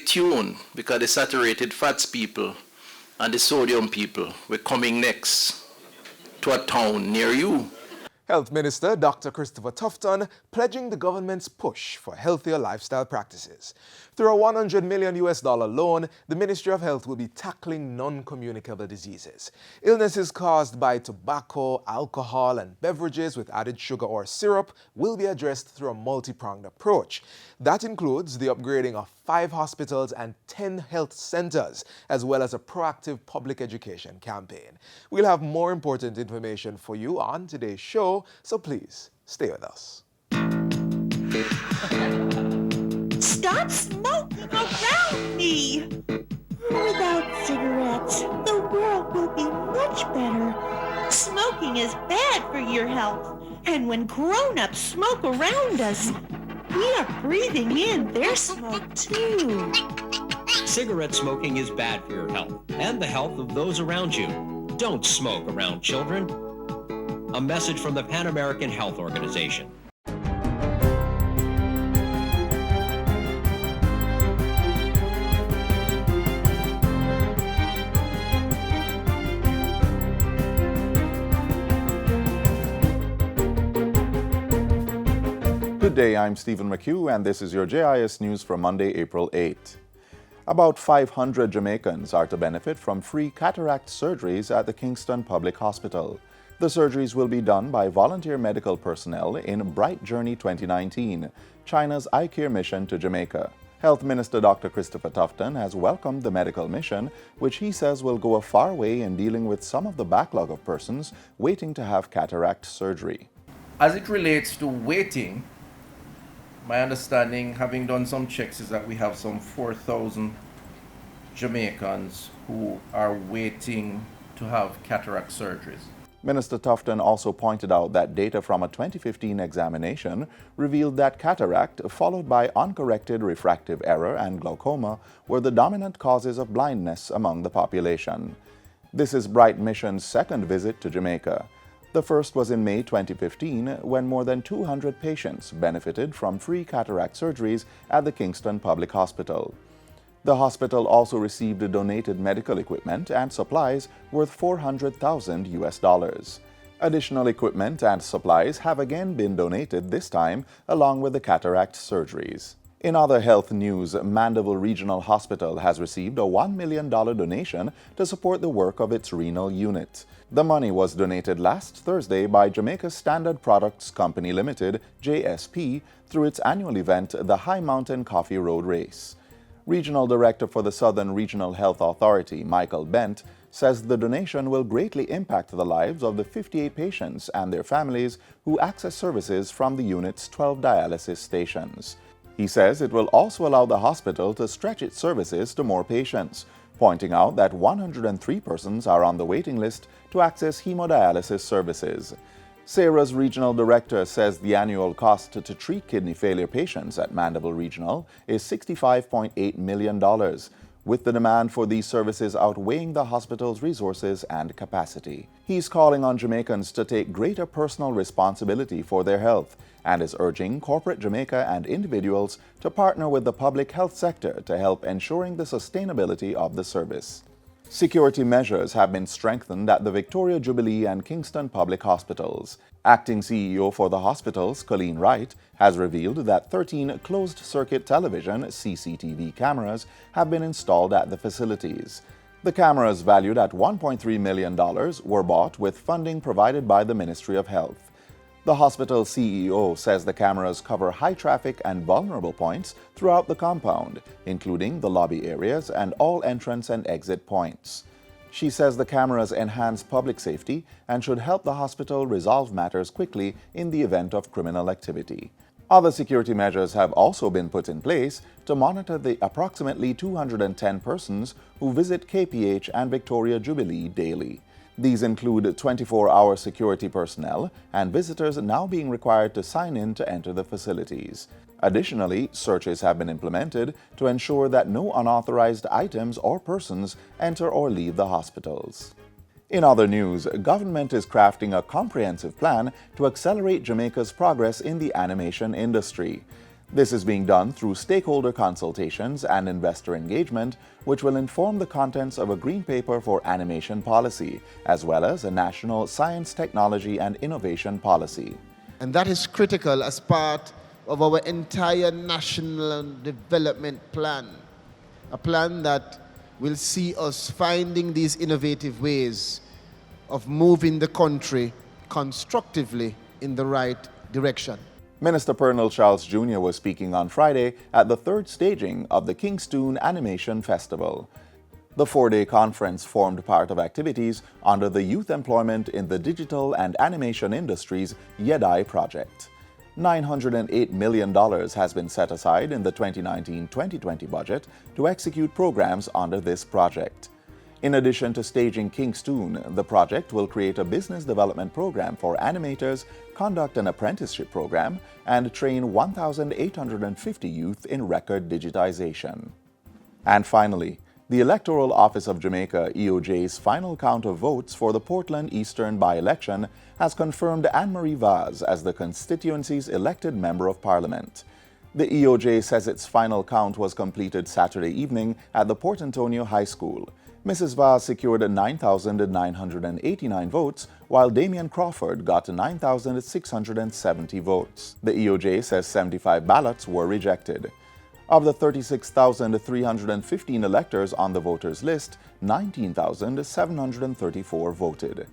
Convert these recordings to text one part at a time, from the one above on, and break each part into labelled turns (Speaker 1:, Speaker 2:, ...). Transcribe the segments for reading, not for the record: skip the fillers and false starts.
Speaker 1: tuned because the saturated fats people and the sodium people were coming next to a town near you.
Speaker 2: Health Minister Dr. Christopher Tufton pledging the government's push for healthier lifestyle practices. Through a $100 million loan, the Ministry of Health will be tackling non-communicable diseases. Illnesses caused by tobacco, alcohol, and beverages with added sugar or syrup will be addressed through a multi-pronged approach. That includes the upgrading of 5 hospitals and 10 health centers, as well as a proactive public education campaign. We'll have more important information for you on today's show, so please stay with us.
Speaker 3: Stop smoking around me! Without cigarettes, the world will be much better. Smoking is bad for your health, and when grown-ups smoke around us, we are breathing in their smoke too.
Speaker 4: Cigarette smoking is bad for your health and the health of those around you. Don't smoke around children. A message from the Pan American Health Organization.
Speaker 5: Good day, I'm Stephen McHugh, and this is your JIS News for Monday, April 8. About 500 Jamaicans are to benefit from free cataract surgeries at the Kingston Public Hospital. The surgeries will be done by volunteer medical personnel in Bright Journey 2019, China's eye care mission to Jamaica. Health Minister Dr. Christopher Tufton has welcomed the medical mission, which he says will go a far way in dealing with some of the backlog of persons waiting to have cataract surgery.
Speaker 6: As it relates to waiting, my understanding, having done some checks, is that we have some 4,000 Jamaicans who are waiting to have cataract surgeries.
Speaker 5: Minister Tufton also pointed out that data from a 2015 examination revealed that cataract, followed by uncorrected refractive error and glaucoma, were the dominant causes of blindness among the population. This is Bright Mission's second visit to Jamaica. The first was in May 2015, when more than 200 patients benefited from free cataract surgeries at the Kingston Public Hospital. The hospital also received donated medical equipment and supplies worth $400,000. Additional equipment and supplies have again been donated, this time along with the cataract surgeries. In other health news, Mandeville Regional Hospital has received a $1 million donation to support the work of its renal unit. The money was donated last Thursday by Jamaica Standard Products Company Limited, JSP, through its annual event, the High Mountain Coffee Road Race. Regional Director for the Southern Regional Health Authority, Michael Bent, says the donation will greatly impact the lives of the 58 patients and their families who access services from the unit's 12 dialysis stations. He says it will also allow the hospital to stretch its services to more patients, pointing out that 103 persons are on the waiting list to access hemodialysis services. SARA's regional director says the annual cost to treat kidney failure patients at Mandeville Regional is $65.8 million, with the demand for these services outweighing the hospital's resources and capacity. He's calling on Jamaicans to take greater personal responsibility for their health and is urging corporate Jamaica and individuals to partner with the public health sector to help ensuring the sustainability of the service. Security measures have been strengthened at the Victoria Jubilee and Kingston Public Hospitals. Acting CEO for the hospitals, Colleen Wright, has revealed that 13 closed-circuit television CCTV cameras have been installed at the facilities. The cameras, valued at $1.3 million, were bought with funding provided by the Ministry of Health. The hospital CEO says the cameras cover high traffic and vulnerable points throughout the compound, including the lobby areas and all entrance and exit points. She says the cameras enhance public safety and should help the hospital resolve matters quickly in the event of criminal activity. Other security measures have also been put in place to monitor the approximately 210 persons who visit KPH and Victoria Jubilee daily. These include 24-hour security personnel and visitors now being required to sign in to enter the facilities. Additionally, searches have been implemented to ensure that no unauthorized items or persons enter or leave the hospitals. In other news, government is crafting a comprehensive plan to accelerate Jamaica's progress in the animation industry. This is being done through stakeholder consultations and investor engagement, which will inform the contents of a green paper for animation policy, as well as a national science, technology, and innovation policy.
Speaker 7: And that is critical as part of our entire national development plan, a plan that will see us finding these innovative ways of moving the country constructively in the right direction.
Speaker 5: Minister Pernell Charles Jr. was speaking on Friday at the third staging of the Kingstoon Animation Festival. The four-day conference formed part of activities under the Youth Employment in the Digital and Animation Industries YEDI project. $908 million has been set aside in the 2019-2020 budget to execute programs under this project. In addition to staging Kingstoon, the project will create a business development program for animators, conduct an apprenticeship program, and train 1,850 youth in record digitization. And finally, the Electoral Office of Jamaica, EOJ's final count of votes for the Portland Eastern by-election has confirmed Anne-Marie Vaz as the constituency's elected Member of Parliament. The EOJ says its final count was completed Saturday evening at the Port Antonio High School. Mrs. Vaz secured 9,989 votes, while Damian Crawford got 9,670 votes. The EOJ says 75 ballots were rejected. Of the 36,315 electors on the voters list, 19,734 voted.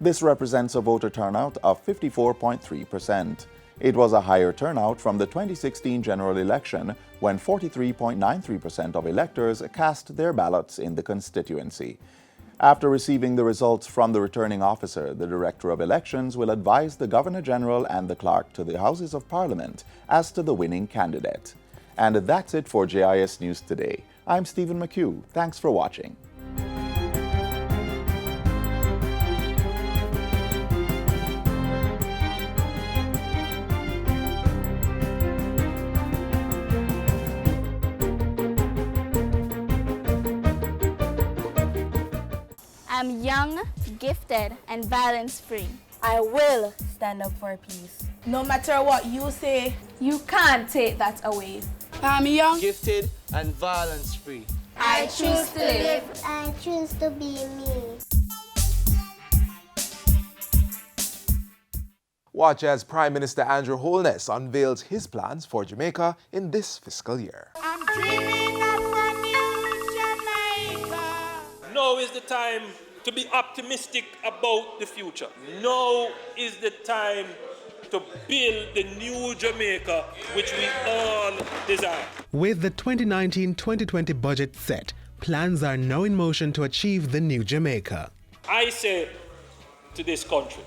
Speaker 5: This represents a voter turnout of 54.3%. It was a higher turnout from the 2016 general election, when 43.93% of electors cast their ballots in the constituency. After receiving the results from the returning officer, the Director of Elections will advise the Governor-General and the Clerk to the Houses of Parliament as to the winning candidate. And that's it for JIS News Today. I'm Stephen McHugh. Thanks for watching.
Speaker 8: I'm young, gifted, and violence-free.
Speaker 9: I will stand up for peace.
Speaker 10: No matter what you say,
Speaker 9: you can't take that away.
Speaker 10: I'm young,
Speaker 11: gifted, and violence-free.
Speaker 8: I choose to live.
Speaker 12: I choose to be me.
Speaker 2: Watch as Prime Minister Andrew Holness unveils his plans for Jamaica in this fiscal year.
Speaker 10: I'm dreaming of a new Jamaica.
Speaker 13: Now is the time to be optimistic about the future. Now is the time to build the new Jamaica which we all desire.
Speaker 14: With the 2019-2020 budget set, plans are now in motion to achieve the new Jamaica.
Speaker 13: I say to this country,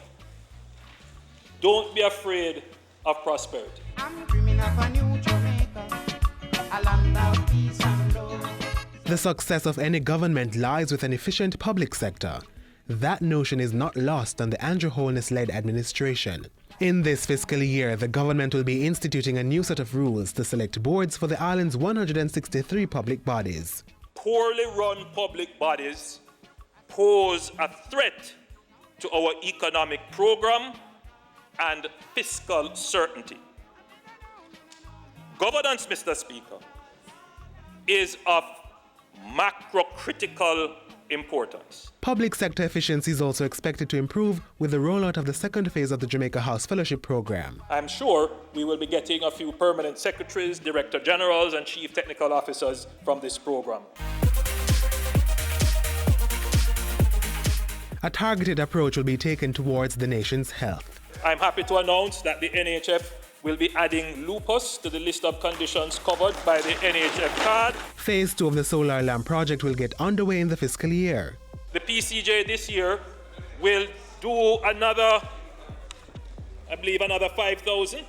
Speaker 13: don't be afraid of prosperity.
Speaker 10: I'm dreaming of a new Jamaica, a land of peace and love.
Speaker 14: The success of any government lies with an efficient public sector. That notion is not lost on the Andrew Holness-led administration. In this fiscal year, the government will be instituting a new set of rules to select boards for the island's 163 public bodies.
Speaker 13: Poorly run public bodies pose a threat to our economic program and fiscal certainty. Governance, Mr. Speaker, is of macro-critical importance.
Speaker 14: Public sector efficiency is also expected to improve with the rollout of the second phase of the Jamaica House Fellowship Program.
Speaker 13: I'm sure we will be getting a few permanent secretaries, director generals, and chief technical officers from this program.
Speaker 14: A targeted approach will be taken towards the nation's health.
Speaker 13: I'm happy to announce that the NHF will be adding lupus to the list of conditions covered by the NHF card.
Speaker 14: Phase 2 of the solar lamp project will get underway in the fiscal year.
Speaker 13: The PCJ this year will do another 5,000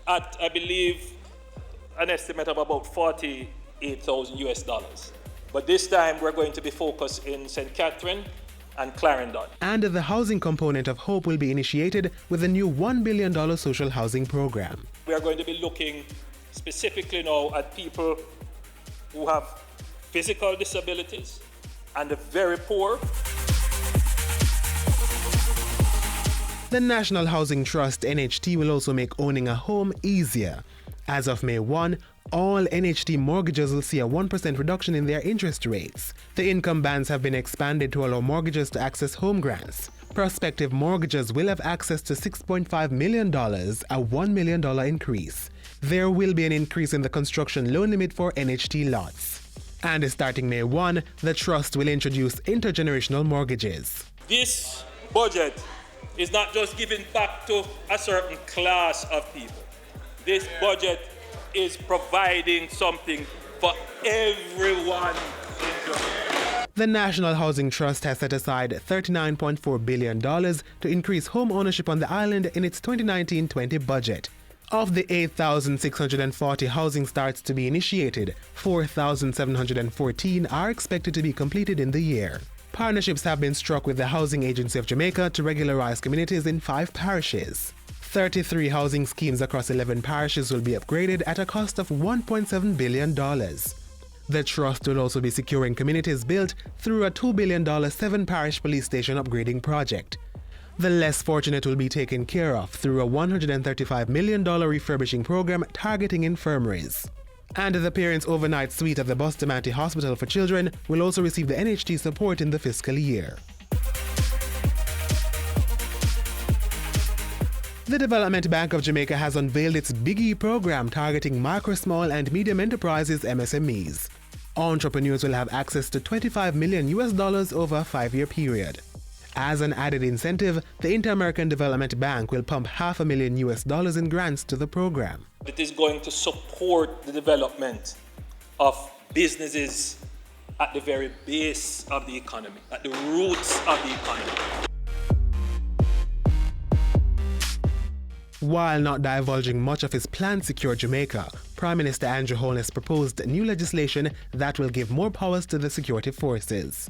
Speaker 13: at, I believe, an estimate of about $48,000 US. But this time we're going to be focused in St. Catherine and Clarendon.
Speaker 14: And the housing component of HOPE will be initiated with a new $1 billion social housing program.
Speaker 13: We are going to be looking specifically now at people who have physical disabilities and the very poor.
Speaker 14: The National Housing Trust, NHT, will also make owning a home easier. As of May 1, all NHT mortgages will see a 1% reduction in their interest rates. The income bands have been expanded to allow mortgages to access home grants. Prospective mortgages will have access to $6.5 million, a $1 million increase. There will be an increase in the construction loan limit for NHT lots. And starting May 1, the Trust will introduce intergenerational mortgages.
Speaker 13: This budget is not just giving back to a certain class of people. This budget is providing something for everyone in Jamaica.
Speaker 14: The National Housing Trust has set aside $39.4 billion to increase home ownership on the island in its 2019-20 budget. Of the 8,640 housing starts to be initiated, 4,714 are expected to be completed in the year. Partnerships have been struck with the Housing Agency of Jamaica to regularize communities in 5 parishes. 33 housing schemes across 11 parishes will be upgraded at a cost of $1.7 billion. The Trust will also be securing communities built through a $2 billion 7-parish police station upgrading project. The less fortunate will be taken care of through a $135 million refurbishing program targeting infirmaries. And the Parents Overnight Suite at the Bustamante Hospital for Children will also receive the NHT support in the fiscal year. The Development Bank of Jamaica has unveiled its Big E program targeting micro, small and medium enterprises MSMEs. Entrepreneurs will have access to $25 million over a 5-year period. As an added incentive, the Inter-American Development Bank will pump $500,000 in grants to the program.
Speaker 13: It is going to support the development of businesses at the very base of the economy, at the roots of the economy.
Speaker 14: While not divulging much of his plan to secure Jamaica, Prime Minister Andrew Holness proposed new legislation that will give more powers to the security forces.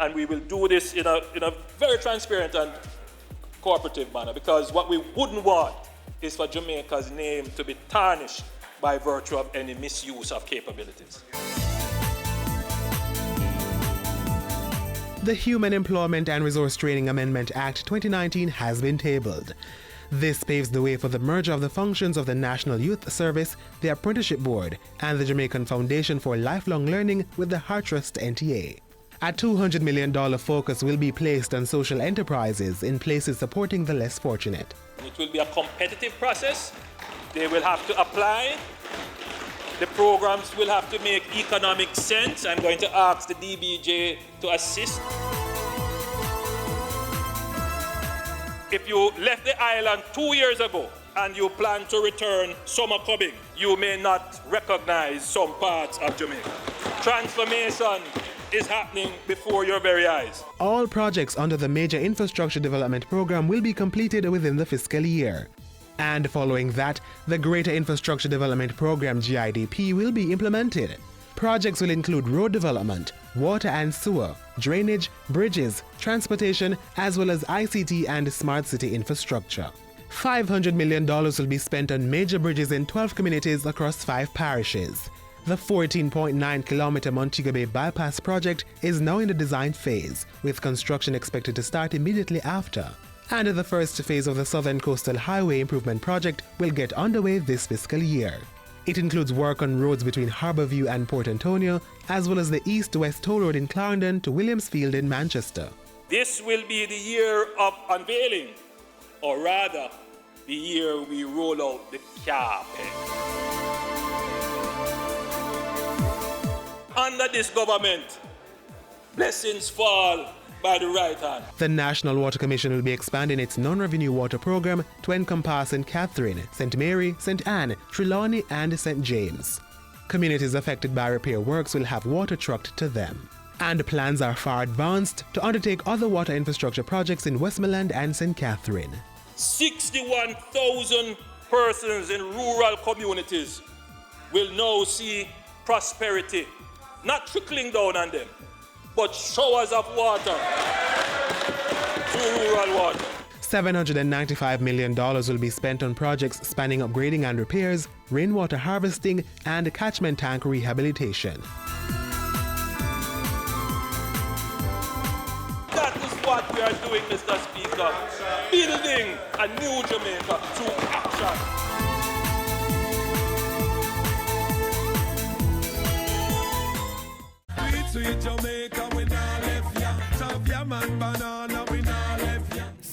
Speaker 13: And we will do this in a very transparent and cooperative manner, because what we wouldn't want is for Jamaica's name to be tarnished by virtue of any misuse of capabilities.
Speaker 14: The Human Employment and Resource Training Amendment Act 2019 has been tabled. This paves the way for the merger of the functions of the National Youth Service, the Apprenticeship Board, and the Jamaican Foundation for Lifelong Learning with the HeartTrust NTA. A $200 million focus will be placed on social enterprises in places supporting the less fortunate.
Speaker 13: It will be a competitive process. They will have to apply. The programs will have to make economic sense. I'm going to ask the DBJ to assist. If you left the island 2 years ago and you plan to return summer coming, you may not recognize some parts of Jamaica. Transformation is happening before your very eyes.
Speaker 14: All projects under the Major Infrastructure Development Program will be completed within the fiscal year. And following that, the Greater Infrastructure Development Program GIDP will be implemented. Projects will include road development, water and sewer, drainage, bridges, transportation, as well as ICT and smart city infrastructure. $500 million will be spent on major bridges in 12 communities across 5 parishes. The 14.9-kilometer Montego Bay Bypass project is now in the design phase, with construction expected to start immediately after. And the first phase of the Southern Coastal Highway Improvement Project will get underway this fiscal year. It includes work on roads between Harbourview and Port Antonio, as well as the East-West Toll Road in Clarendon to Williamsfield in Manchester.
Speaker 13: This will be the year of unveiling, or rather, the year we roll out the carpet. Under this government, blessings fall by the right hand.
Speaker 14: The National Water Commission will be expanding its non-revenue water program to encompass St. Catherine, St. Mary, St. Anne, Trelawney and St. James. Communities affected by repair works will have water trucked to them. And plans are far advanced to undertake other water infrastructure projects in Westmoreland and St. Catherine.
Speaker 13: 61,000 persons in rural communities will now see prosperity, not trickling down on them, but showers of water through rural water.
Speaker 14: $795 million will be spent on projects spanning upgrading and repairs, rainwater harvesting, and catchment tank rehabilitation.
Speaker 13: That is what we are doing, Mr. Speaker. Building a new Jamaica through action.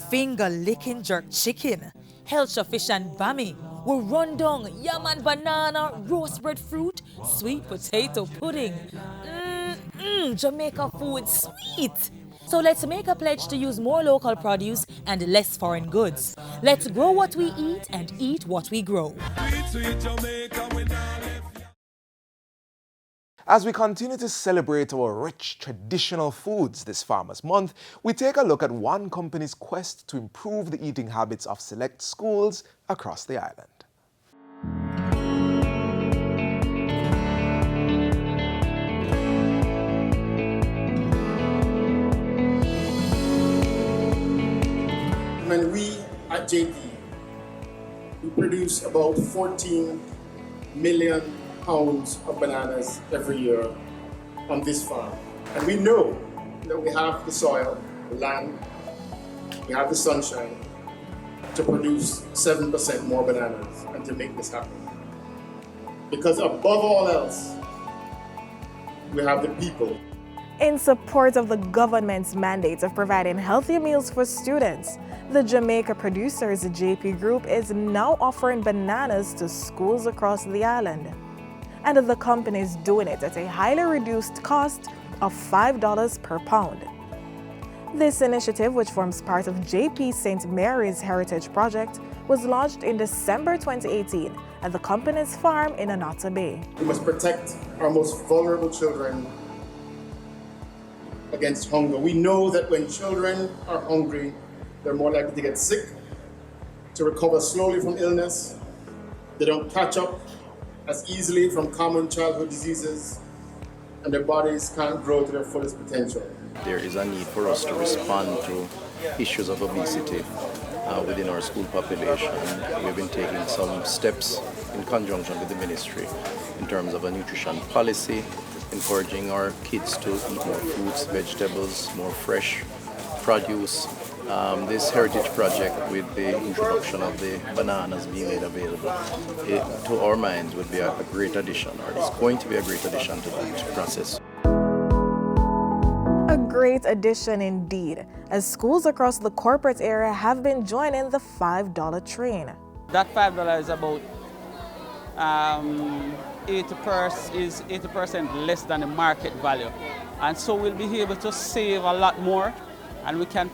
Speaker 15: Finger-licking jerk chicken, Helcher fish and bami, we run down yam and banana, roast breadfruit, sweet potato pudding. Jamaica food sweet. So let's make a pledge to use more local produce and less foreign goods. Let's grow what we eat and eat what we grow.
Speaker 2: As we continue to celebrate our rich traditional foods this Farmers' Month, we take a look at one company's quest to improve the eating habits of select schools across the island.
Speaker 16: When we at JP, we produce about 14 million pounds of bananas every year on this farm. And we know that we have the soil, the land, we have the sunshine to produce 7% more bananas and to make this happen. Because above all else, we have the people.
Speaker 17: In support of the government's mandate of providing healthier meals for students, the Jamaica Producers JP Group is now offering bananas to schools across the island. And the company is doing it at a highly reduced cost of $5 per pound. This initiative, which forms part of JP St. Mary's Heritage Project, was launched in December 2018 at the company's farm in Anata Bay.
Speaker 16: We must protect our most vulnerable children against hunger. We know that when children are hungry, they're more likely to get sick, to recover slowly from illness. They don't catch up as easily from common childhood diseases, and their bodies can't grow to their fullest potential.
Speaker 1: There is a need for us to respond to issues of obesity within our school population. We've been taking some steps in conjunction with the ministry in terms of a nutrition policy, encouraging our kids to eat more fruits, vegetables, more fresh produce. This heritage project with the introduction of the bananas being made available, to our minds would be a great addition, or it's going to be a great addition to that process.
Speaker 17: A great addition indeed, as schools across the corporate area have been joining the $5 train.
Speaker 10: That $5 is about 80% less than the market value. And so we'll be able to save a lot more, and we can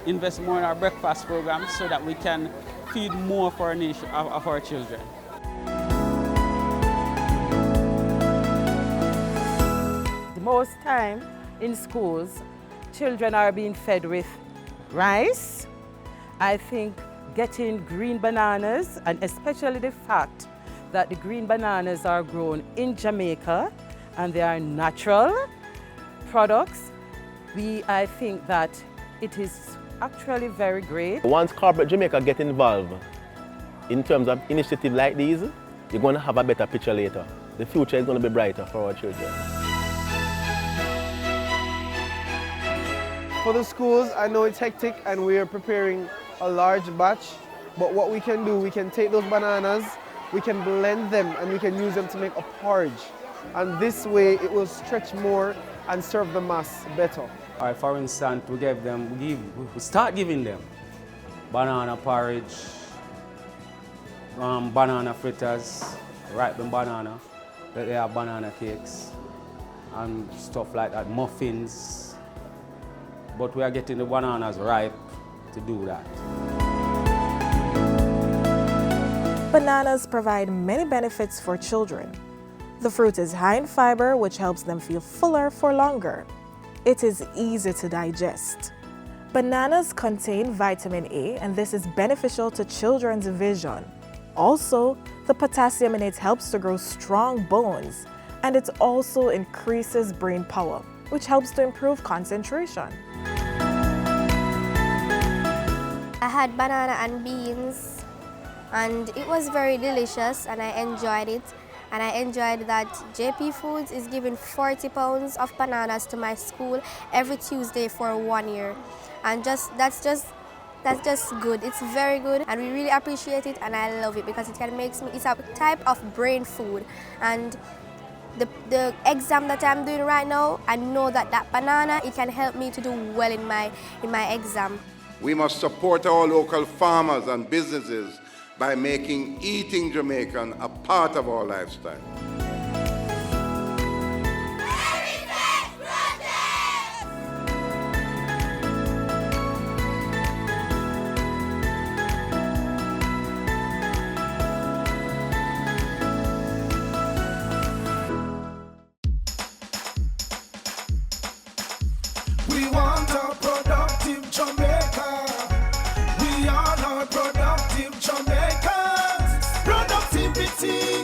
Speaker 10: invest more in our breakfast program so that we can feed more for our nation, of our children.
Speaker 18: The most time in schools, children are being fed with rice. I think getting green bananas, and especially the fact that the green bananas are grown in Jamaica and they are natural products, I think that it is actually very great.
Speaker 19: Once corporate Jamaica get involved in terms of initiatives like these, you're going to have a better picture later. The future is going to be brighter for our children.
Speaker 20: For the schools, I know it's hectic and we are preparing a large batch, but what we can do, we can take those bananas, we can blend them and we can use them to make a porridge. And this way it will stretch more and serve the mass better.
Speaker 21: For instance, we start giving them banana porridge, banana fritters, ripened banana, they have banana cakes and stuff like that, muffins. But we are getting the bananas ripe to do that.
Speaker 17: Bananas provide many benefits for children. The fruit is high in fiber, which helps them feel fuller for longer. It is easy to digest. Bananas contain vitamin A, and this is beneficial to children's vision. Also, the potassium in it helps to grow strong bones, and it also increases brain power, which helps to improve concentration.
Speaker 12: I had banana and beans, and it was very delicious, and I enjoyed it. And I enjoyed that JP Foods is giving 40 pounds of bananas to my school every Tuesday for 1 year. And that's just good. It's very good, and we really appreciate it, and I love it because it's a type of brain food. And the exam that I'm doing right now, I know that that banana, it can help me to do well in my exam.
Speaker 3: We must support our local farmers and businesses by making eating Jamaican a part of our lifestyle.
Speaker 22: We want a productive Jamaica. We are not productive Jamaicans. Productivity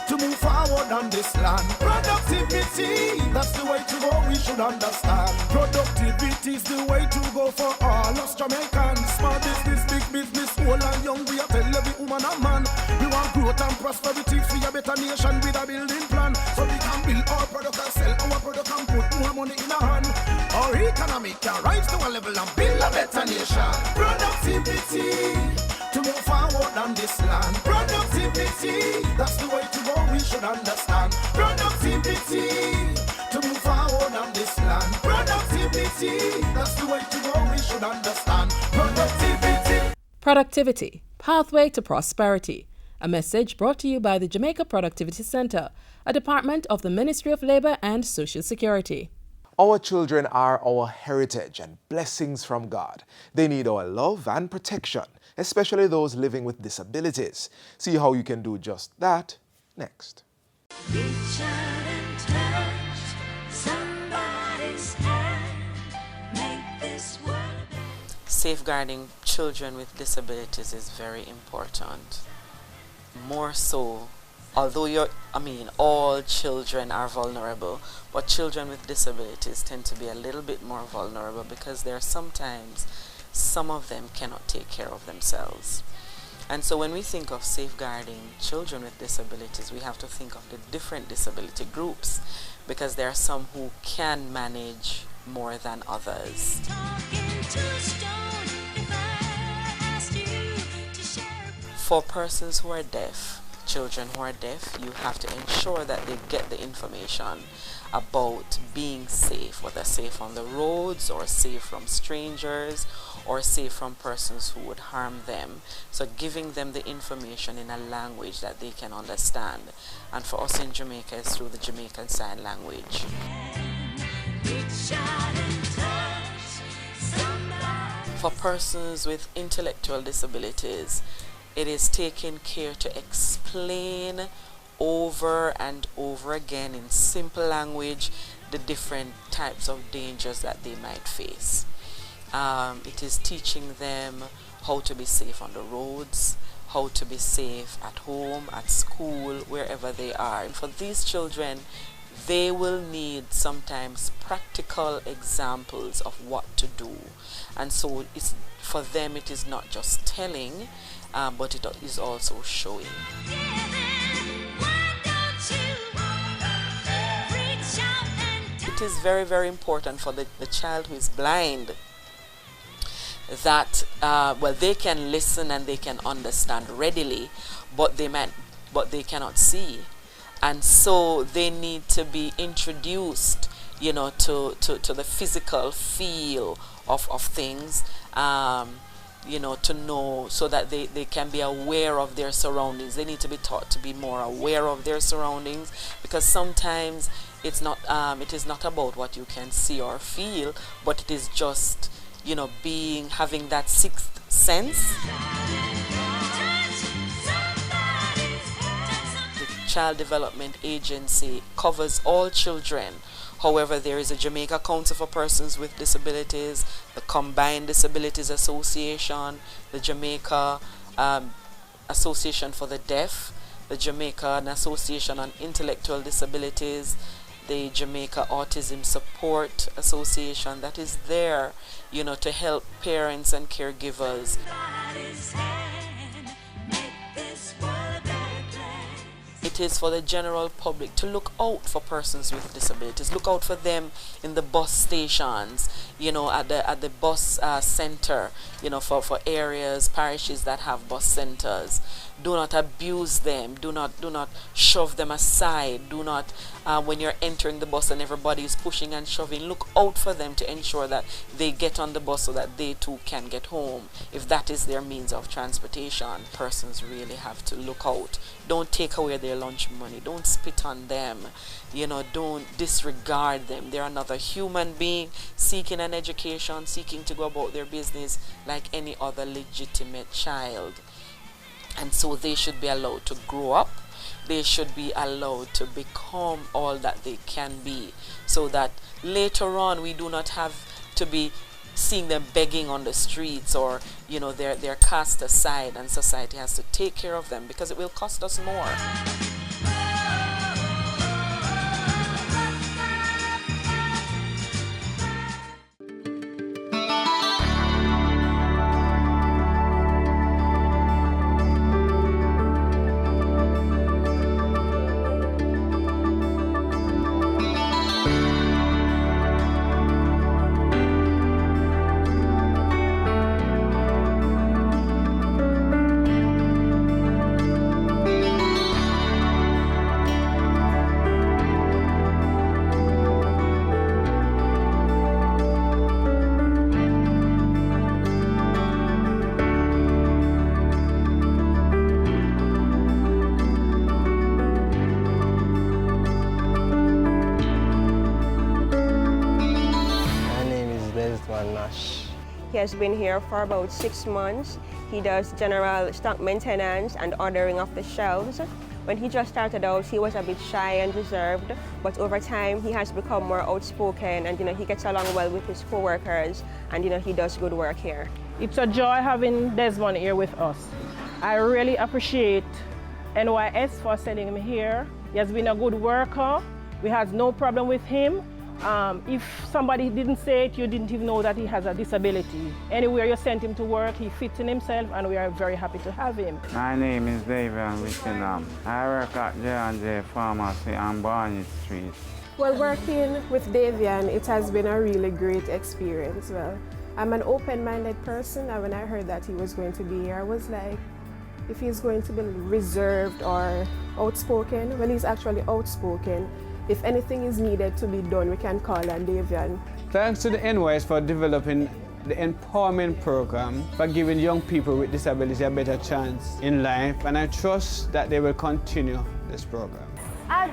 Speaker 22: to move forward on this land. Productivity, that's the way to go, we should understand. Productivity is the way to go for all us Jamaicans. Small business, big business, old and young, we are tell every woman and man. We want growth and prosperity for a better nation with a building plan. So we can build our product and sell our product and put more money in our hand. Our economy can rise to a level and build a better nation. Productivity to move forward on this land. Productivity, that's the way to go, we should understand. Productivity to move forward on this land. Productivity, that's the way to go, we should understand. Productivity.
Speaker 23: Productivity, Pathway to Prosperity. A message brought to you by the Jamaica Productivity Center, a department of the Ministry of Labor and Social Security.
Speaker 2: Our children are our heritage and blessings from God. They need our love and protection, especially those living with disabilities. See how you can do just that next.
Speaker 24: Reach out and touch somebody's hand. Make this world better.
Speaker 25: Safeguarding children with disabilities is very important. More so, although all children are vulnerable, but children with disabilities tend to be a little bit more vulnerable because there are sometimes some of them cannot take care of themselves. And so when we think of safeguarding children with disabilities, we have to think of the different disability groups because there are some who can manage more than others. For persons who are deaf, children who are deaf, you have to ensure that they get the information about being safe, whether safe on the roads or safe from strangers or safe from persons who would harm them. So giving them the information in a language that they can understand. And for us in Jamaica, it's through the Jamaican Sign Language. For persons with intellectual disabilities, it is taking care to explain over and over again in simple language the different types of dangers that they might face. It is teaching them how to be safe on the roads, how to be safe at home, at school, wherever they are. And for these children, they will need sometimes practical examples of what to do. And so for them it is not just telling, but it is also showing. It is very, very important for the child who is blind that they can listen and they can understand readily, but they cannot see, and so they need to be introduced, to the physical feel of things. To know, so that they can be aware of their surroundings. They need to be taught to be more aware of their surroundings, because sometimes it is not about what you can see or feel, but it is just having that sixth sense. The Child Development Agency covers all children. However, there is a Jamaica Council for Persons with Disabilities, the Combined Disabilities Association, the Jamaica Association for the Deaf, the Jamaican Association on Intellectual Disabilities, the Jamaica Autism Support Association that is there, to help parents and caregivers. It is for the general public to look out for persons with disabilities. Look out for them in the bus stations, at the bus center, for areas, parishes that have bus centers. do not abuse them, do not shove them aside, do not when you're entering the bus and everybody is pushing and shoving, look out for them to ensure that they get on the bus so that they too can get home, if that is their means of transportation. Persons really have to look out. Don't take away their lunch money, don't spit on them, you know, don't disregard them. They're another human being seeking an education, seeking to go about their business like any other legitimate child. And so they should be allowed to grow up. They should be allowed to become all that they can be, so that later on we do not have to be seeing them begging on the streets, or, you know, they're cast aside and society has to take care of them, because it will cost us more.
Speaker 4: He has been here for about 6 months. He does general stock maintenance and ordering of the shelves. When he just started out, he was a bit shy and reserved, but over time he has become more outspoken, and, you know, he gets along well with his co-workers, and, you know, he does good work here.
Speaker 5: It's a joy having Desmond here with us. I really appreciate NYS for sending him here. He has been a good worker. We had no problem with him. If somebody didn't say it, you didn't even know that he has a disability. Anywhere you sent him to work, he fits in himself, and we are very happy to have him.
Speaker 6: My name is David Wickenham. I work at J&J Pharmacy on Barney Street.
Speaker 7: Well, working with Davian, it has been a really great experience. Well, I'm an open-minded person, and when I heard that he was going to be here, I was like, if he's going to be reserved or outspoken, well, he's actually outspoken. If anything is needed to be done, we can call on Davian.
Speaker 6: Thanks to the NYS for developing the empowerment program, for giving young people with disabilities a better chance in life, and I trust that they will continue this program.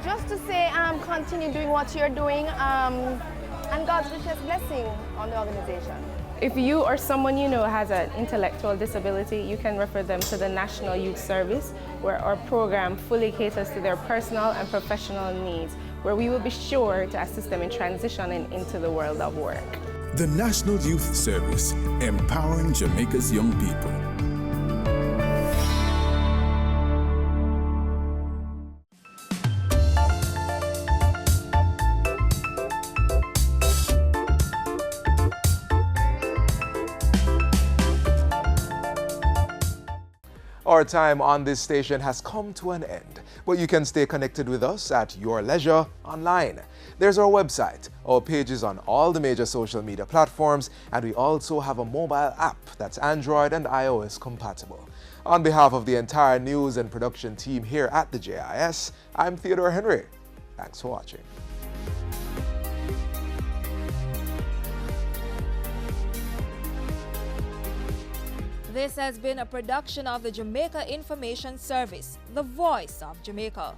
Speaker 9: Just to say, continue doing what you're doing, and God's richest blessing on the organization.
Speaker 26: If you or someone you know has an intellectual disability, you can refer them to the National Youth Service, where our program fully caters to their personal and professional needs, where we will be sure to assist them in transitioning into the world of work.
Speaker 27: The National Youth Service, empowering Jamaica's young people.
Speaker 2: Our time on this station has come to an end, but you can stay connected with us at your leisure online. There's our website, our pages on all the major social media platforms, and we also have a mobile app that's Android and iOS compatible. On behalf of the entire news and production team here at the JIS, I'm Theodore Henry. Thanks for watching.
Speaker 28: This has been a production of the Jamaica Information Service, the voice of Jamaica.